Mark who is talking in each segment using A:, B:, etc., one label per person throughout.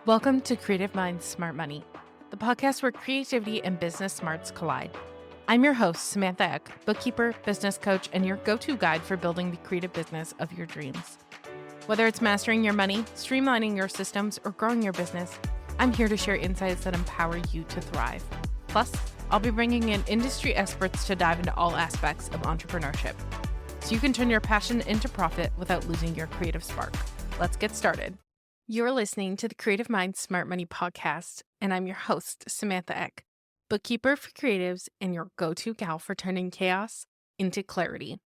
A: Welcome to Creative Minds Smart Money, the podcast where creativity and business smarts collide. I'm your host, Samantha Eck, bookkeeper, business coach, and your go-to guide for building the creative business of your dreams. Whether it's mastering your money, streamlining your systems, or growing your business, I'm here to share insights that empower you to thrive. Plus, I'll be bringing in industry experts to dive into all aspects of entrepreneurship, so you can turn your passion into profit without losing your creative spark. Let's get started. You're listening to the Creative Minds Smart Money podcast, and I'm your host, Samantha Eck, bookkeeper for creatives and your go-to gal for turning chaos into clarity.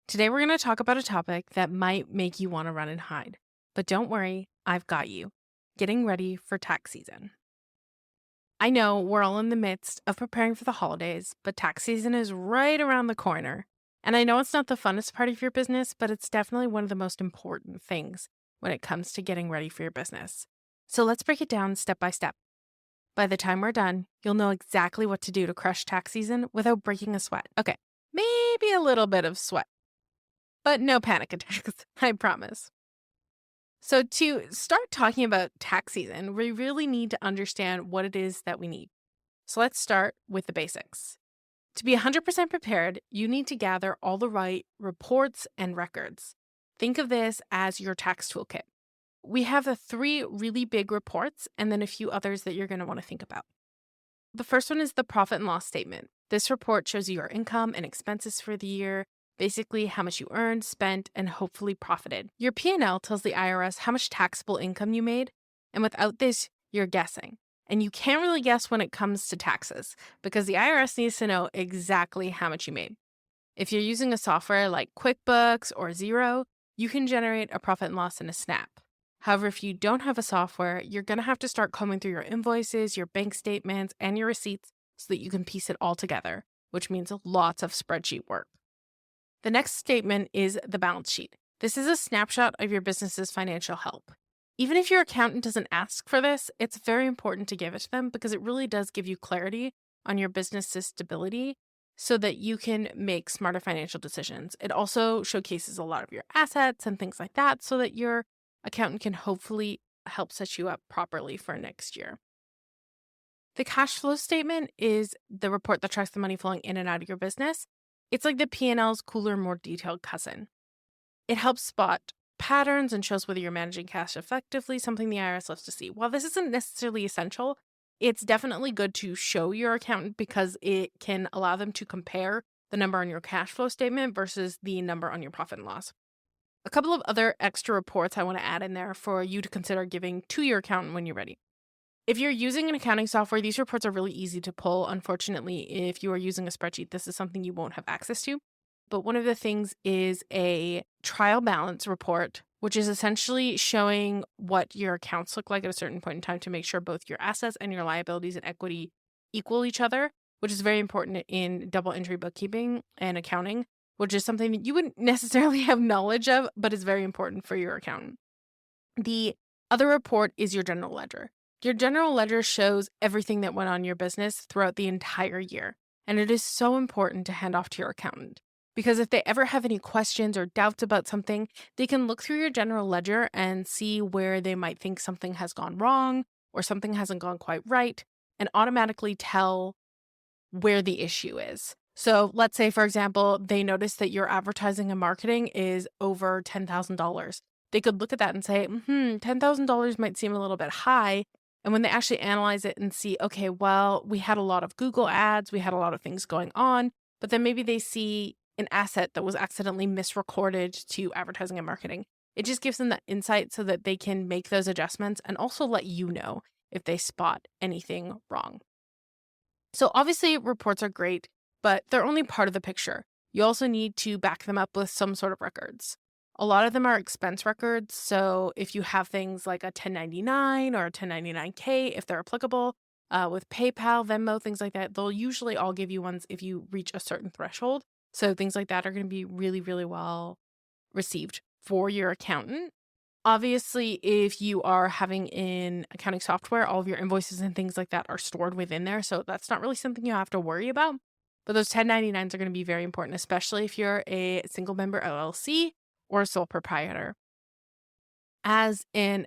A: Today, we're going to talk about a topic that might make you want to run and hide. But don't worry, I've got you. Getting ready for tax season. I know we're all in the midst of preparing for the holidays, but tax season is right around the corner. And I know it's not the funnest part of your business, but it's definitely one of the most important things when it comes to getting ready for your business. So let's break it down step by step. By the time we're done, you'll know exactly what to do to crush tax season without breaking a sweat. Okay, maybe a little bit of sweat, but no panic attacks, I promise. So to start talking about tax season, we really need to understand what it is that we need. So let's start with the basics. To be 100% prepared, you need to gather all the right reports and records. Think of this as your tax toolkit. We have the 3 really big reports and then a few others that you're going to want to think about. The first one is the profit and loss statement. This report shows you your income and expenses for the year, basically how much you earned, spent, and hopefully profited. Your P&L tells the IRS how much taxable income you made, and without this, you're guessing. And you can't really guess when it comes to taxes because the IRS needs to know exactly how much you made. If you're using a software like QuickBooks or Xero, you can generate a profit and loss in a snap. However, if you don't have a software, you're going to have to start combing through your invoices, your bank statements, and your receipts so that you can piece it all together, which means lots of spreadsheet work. The next statement is the balance sheet. This is a snapshot of your business's financial health. Even if your accountant doesn't ask for this, it's very important to give it to them because it really does give you clarity on your business's stability so that you can make smarter financial decisions. It also showcases a lot of your assets and things like that so that your accountant can hopefully help set you up properly for next year. The cash flow statement is the report that tracks the money flowing in and out of your business. It's like the P&L's cooler, more detailed cousin. It helps spot patterns and shows whether you're managing cash effectively, something the IRS loves to see. While this isn't necessarily essential, it's definitely good to show your accountant because it can allow them to compare the number on your cash flow statement versus the number on your profit and loss. A couple of other extra reports I want to add in there for you to consider giving to your accountant when you're ready. If you're using an accounting software, these reports are really easy to pull. Unfortunately, if you are using a spreadsheet, this is something you won't have access to. But one of the things is a trial balance report, which is essentially showing what your accounts look like at a certain point in time to make sure both your assets and your liabilities and equity equal each other, which is very important in double entry bookkeeping and accounting, which is something that you wouldn't necessarily have knowledge of, but is very important for your accountant. The other report is your general ledger. Your general ledger shows everything that went on in your business throughout the entire year, and it is so important to hand off to your accountant. Because if they ever have any questions or doubts about something, they can look through your general ledger and see where they might think something has gone wrong or something hasn't gone quite right and automatically tell where the issue is. So let's say, for example, they notice that your advertising and marketing is over $10,000. They could look at that and say, $10,000 might seem a little bit high. And when they actually analyze it and see, okay, well, we had a lot of Google ads, we had a lot of things going on, but then maybe they see an asset that was accidentally misrecorded to advertising and marketing. It just gives them that insight so that they can make those adjustments and also let you know if they spot anything wrong. So obviously reports are great, but they're only part of the picture. You also need to back them up with some sort of records. A lot of them are expense records. So if you have things like a 1099 or a 1099K, if they're applicable, with PayPal, Venmo, things like that, they'll usually all give you ones if you reach a certain threshold. So things like that are going to be really, really well received for your accountant. Obviously, if you are having in accounting software, all of your invoices and things like that are stored within there. So that's not really something you have to worry about. But those 1099s are going to be very important, especially if you're a single member LLC or a sole proprietor. As an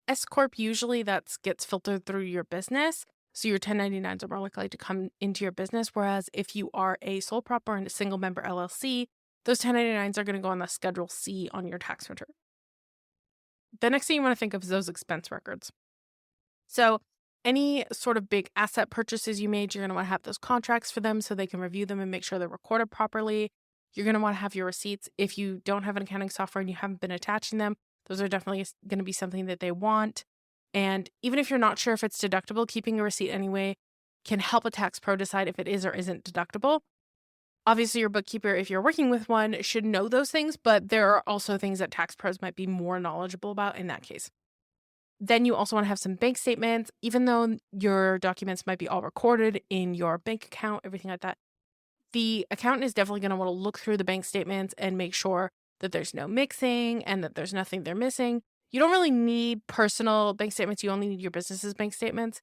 A: S Corp, usually that gets filtered through your business. So your 1099s are more likely to come into your business. Whereas if you are a sole prop or a single member LLC, those 1099s are going to go on the Schedule C on your tax return. The next thing you want to think of is those expense records. So any sort of big asset purchases you made, you're going to want to have those contracts for them so they can review them and make sure they're recorded properly. You're going to want to have your receipts. If you don't have an accounting software and you haven't been attaching them, those are definitely going to be something that they want. And even if you're not sure if it's deductible, keeping a receipt anyway can help a tax pro decide if it is or isn't deductible. Obviously, your bookkeeper, if you're working with one, should know those things, but there are also things that tax pros might be more knowledgeable about in that case. Then you also want to have some bank statements, even though your documents might be all recorded in your bank account, everything like that. The accountant is definitely going to want to look through the bank statements and make sure that there's no mixing and that there's nothing they're missing. You don't really need personal bank statements. You only need your business's bank statements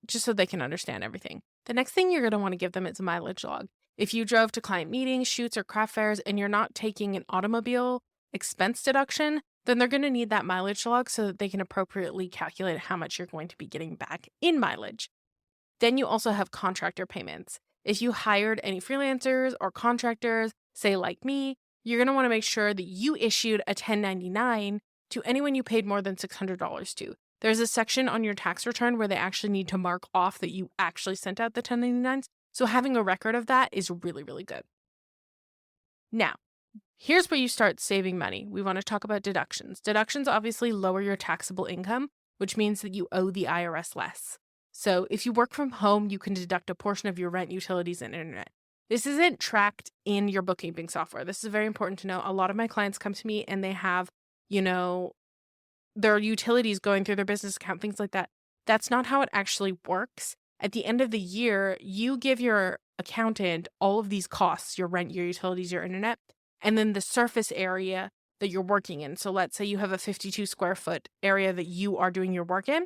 A: just so they can understand everything. The next thing you're going to want to give them is a mileage log. If you drove to client meetings, shoots, or craft fairs and you're not taking an automobile expense deduction, then they're going to need that mileage log so that they can appropriately calculate how much you're going to be getting back in mileage. Then you also have contractor payments. If you hired any freelancers or contractors, say like me, you're going to want to make sure that you issued a 1099 to anyone you paid more than $600 to. There's a section on your tax return where they actually need to mark off that you actually sent out the 1099s. So having a record of that is really, really good. Now, here's where you start saving money. We want to talk about deductions. Deductions obviously lower your taxable income, which means that you owe the IRS less. So if you work from home, you can deduct a portion of your rent, utilities, and internet. This isn't tracked in your bookkeeping software. This is very important to know. A lot of my clients come to me and they have, their utilities going through their business account, things like that. That's not how it actually works. At the end of the year, you give your accountant all of these costs, your rent, your utilities, your internet, and then the surface area that you're working in. So let's say you have a 52 square foot area that you are doing your work in.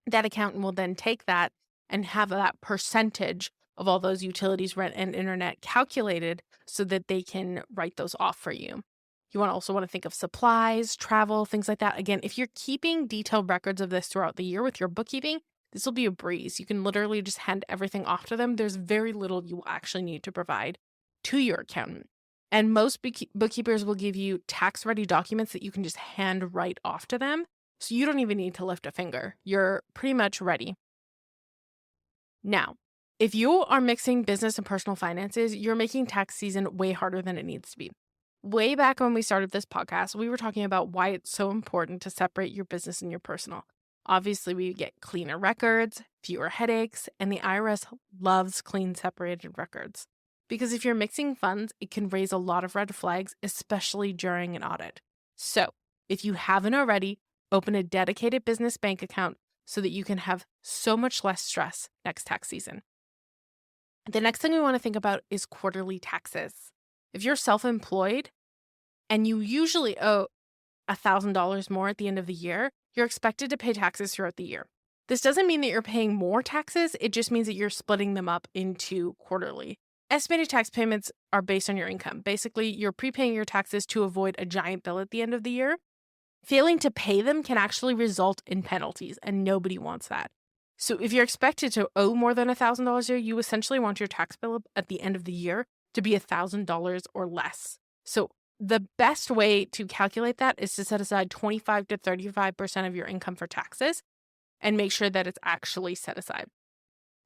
A: That accountant will then take that and have that percentage of all those utilities, rent, and internet calculated so that they can write those off for you. You also want to think of supplies, travel, things like that. Again, if you're keeping detailed records of this throughout the year with your bookkeeping, this will be a breeze. You can literally just hand everything off to them. There's very little you will actually need to provide to your accountant. And most bookkeepers will give you tax-ready documents that you can just hand right off to them. So you don't even need to lift a finger. You're pretty much ready. Now, if you are mixing business and personal finances, you're making tax season way harder than it needs to be. Way back when we started this podcast, we were talking about why it's so important to separate your business and your personal. Obviously, we get cleaner records, fewer headaches, and the IRS loves clean, separated records. Because if you're mixing funds, it can raise a lot of red flags, especially during an audit. So, if you haven't already, open a dedicated business bank account so that you can have so much less stress next tax season. The next thing we want to think about is quarterly taxes. If you're self-employed and you usually owe $1,000 more at the end of the year, you're expected to pay taxes throughout the year. This doesn't mean that you're paying more taxes. It just means that you're splitting them up into quarterly. Estimated tax payments are based on your income. Basically, you're prepaying your taxes to avoid a giant bill at the end of the year. Failing to pay them can actually result in penalties, and nobody wants that. So if you're expected to owe more than $1,000 a year, you essentially want your tax bill at the end of the year to be $1,000 or less. So the best way to calculate that is to set aside 25 to 35% of your income for taxes and make sure that it's actually set aside.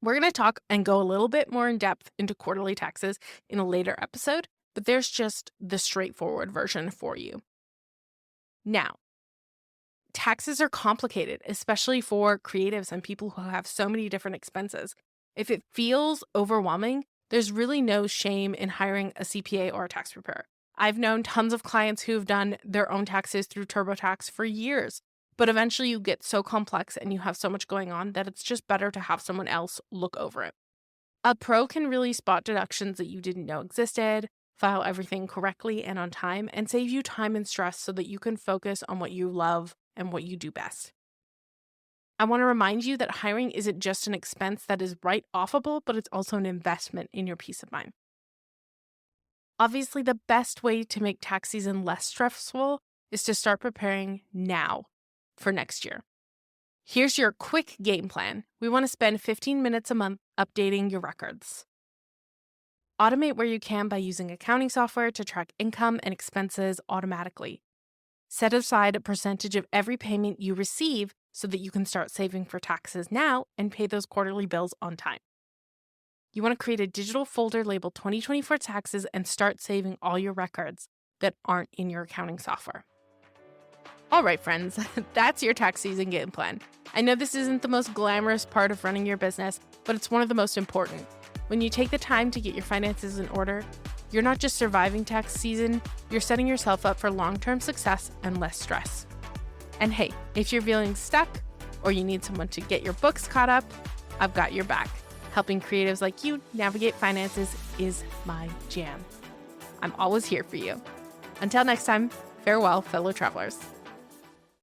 A: We're going to talk and go a little bit more in depth into quarterly taxes in a later episode, but there's just the straightforward version for you. Now, taxes are complicated, especially for creatives and people who have so many different expenses. If it feels overwhelming, there's really no shame in hiring a CPA or a tax preparer. I've known tons of clients who've done their own taxes through TurboTax for years, but eventually you get so complex and you have so much going on that it's just better to have someone else look over it. A pro can really spot deductions that you didn't know existed, file everything correctly and on time, and save you time and stress so that you can focus on what you love and what you do best. I want to remind you that hiring isn't just an expense that is write-offable, but it's also an investment in your peace of mind. Obviously, the best way to make tax season less stressful is to start preparing now for next year. Here's your quick game plan. We want to spend 15 minutes a month updating your records. Automate where you can by using accounting software to track income and expenses automatically. Set aside a percentage of every payment you receive so that you can start saving for taxes now and pay those quarterly bills on time. You want to create a digital folder labeled 2024 taxes and start saving all your records that aren't in your accounting software. All right, friends, that's your tax season game plan. I know this isn't the most glamorous part of running your business, but it's one of the most important. When you take the time to get your finances in order, you're not just surviving tax season, you're setting yourself up for long-term success and less stress. And hey, if you're feeling stuck or you need someone to get your books caught up, I've got your back. Helping creatives like you navigate finances is my jam. I'm always here for you. Until next time, farewell, fellow travelers.